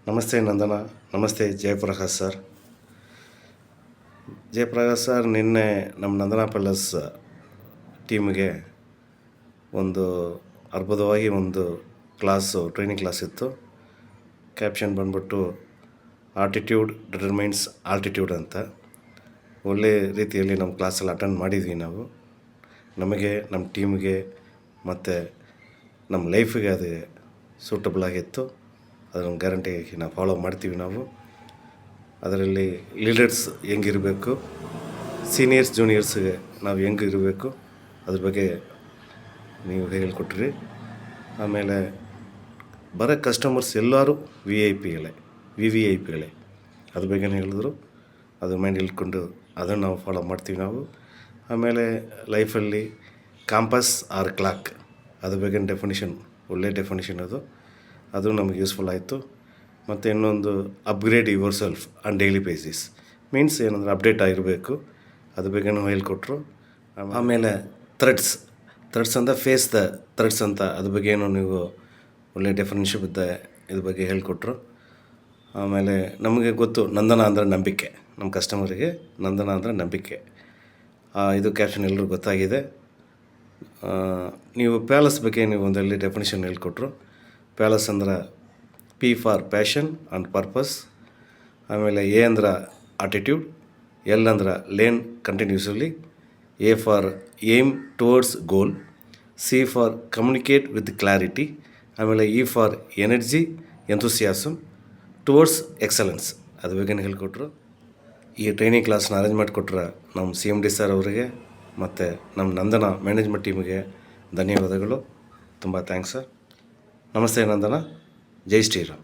ನಮಸ್ತೆ ನಂದನ. ನಮಸ್ತೆ Jayaprakash sir. Jayaprakash sir, ನಿನ್ನೆ ನಮ್ಮ ನಂದನಾ ಪ್ಯಾಲೇಸ್ ಟೀಮ್ಗೆ ಒಂದು ಅದ್ಭುತವಾಗಿ ಒಂದು ಟ್ರೈನಿಂಗ್ ಕ್ಲಾಸ್ ಇತ್ತು. ಕ್ಯಾಪ್ಷನ್ ಬಂದ್ಬಿಟ್ಟು ಆಟಿಟ್ಯೂಡ್ ಡಿಟರ್ಮೈನ್ಸ್ ಆಲ್ಟಿಟ್ಯೂಡ್ ಅಂತ. ಒಳ್ಳೆ ರೀತಿಯಲ್ಲಿ ನಮ್ಮ ಕ್ಲಾಸಲ್ಲಿ ಅಟೆಂಡ್ ಮಾಡಿದ್ವಿ ನಾವು. ನಮಗೆ, ನಮ್ಮ ಟೀಮ್ಗೆ ಮತ್ತು ನಮ್ಮ ಲೈಫಿಗೆ ಅದು ಸೂಟಬಲ್ ಆಗಿತ್ತು. ಅದನ್ನು ಗ್ಯಾರಂಟಿ ನಾವು ಫಾಲೋ ಮಾಡ್ತೀವಿ ನಾವು. ಅದರಲ್ಲಿ ಲೀಡರ್ಸ್ ಹೆಂಗಿರಬೇಕು, ಸೀನಿಯರ್ಸ್ ಜೂನಿಯರ್ಸ್ಗೆ ನಾವು ಹೆಂಗೆ ಇರಬೇಕು ಅದ್ರ ಬಗ್ಗೆ ನೀವು ಹೇಳ್ಕೊಟ್ರಿ. ಆಮೇಲೆ ಬರೋ ಕಸ್ಟಮರ್ಸ್ ಎಲ್ಲರೂ ವಿ ಐ ಪಿಗಳೇ, ವಿ ಐ ಪಿಗಳೇ. ಅದ್ರ ಬಗ್ಗೆನೇ ಹೇಳಿದ್ರು. ಅದು ಮೈಂಡ್ ಇಟ್ಕೊಂಡು ಅದನ್ನು ನಾವು ಫಾಲೋ ಮಾಡ್ತೀವಿ ನಾವು. ಆಮೇಲೆ ಲೈಫಲ್ಲಿ ಕಾಂಪಸ್ ಆರ್ ಕ್ಲಾಕ್ ಅದ್ರ ಬಗ್ಗೆ ಡೆಫಿನಿಷನ್, ಒಳ್ಳೆ ಡೆಫಿನಿಷನ್ ಅದು ನಮಗೆ ಯೂಸ್ಫುಲ್ ಆಯಿತು. ಮತ್ತು ಇನ್ನೊಂದು upgrade your self on daily basis means ಏನಂದರೆ ಅಪ್ಡೇಟ್ ಆಗಿರಬೇಕು, ಅದ್ರ ಬಗ್ಗೆನೂ ಹೇಳ್ಕೊಟ್ರು. ಆಮೇಲೆ ಥ್ರೆಡ್ಸ್ ಅಂತ ಫೇಸ್ ದ ಥ್ರೆಡ್ಸ್ ಅಂತ ಅದ್ರ ಬಗ್ಗೆನೂ ನೀವು ಒಳ್ಳೆ ಡೆಫಿನಿಷನ್ ಇದ್ರ ಬಗ್ಗೆ ಹೇಳ್ಕೊಟ್ರು. ಆಮೇಲೆ ನಮಗೆ ಗೊತ್ತು ನಂದನ ಅಂದರೆ ನಂಬಿಕೆ, ನಮ್ಮ ಕಸ್ಟಮರಿಗೆ ನಂದನ ಅಂದರೆ ನಂಬಿಕೆ. ಇದು ಕ್ಯಾಪ್ಷನ್ ಎಲ್ಲರೂ ಗೊತ್ತಾಗಿದೆ. ನೀವು ಪ್ಯಾಲೇಸ್ ಬಗ್ಗೆ ನೀವು ಒಂದಲ್ಲಿ ಡೆಫಿನಿಷನ್ ಹೇಳ್ಕೊಟ್ರು. ಪ್ಯಾಲೇಸ್ ಅಂದ್ರೆ P for passion and purpose. ಆಮೇಲೆ ಎ ಅಂದ್ರೆ ಆಟಿಟ್ಯೂಡ್, ಎಲ್ ಅಂದ್ರೆ learn continuously, A for aim towards goal, C for communicate with clarity, ಆಮೇಲೆ E for energy enthusiasm towards excellence ಅದ್ರ ಬಗ್ಗೆ ಹೇಳ್ಕೊಟ್ರು. ಈ ಟ್ರೈನಿಂಗ್ ಕ್ಲಾಸ್ನ ಅರೇಂಜ್ ಮಾಡಿಕೊಟ್ರೆ ನಮ್ಮ CMD ಸರ್ ಅವರಿಗೆ ಮತ್ತು ನಮ್ಮ ನಂದನ ಮ್ಯಾನೇಜ್ಮೆಂಟ್ ಟೀಮಿಗೆ ಧನ್ಯವಾದಗಳು. ತುಂಬ ಥ್ಯಾಂಕ್ಸ್ ಸರ್. ನಮಸ್ತೆ ನಂದನ. ಜೈ ಶ್ರೀರಾಮ್.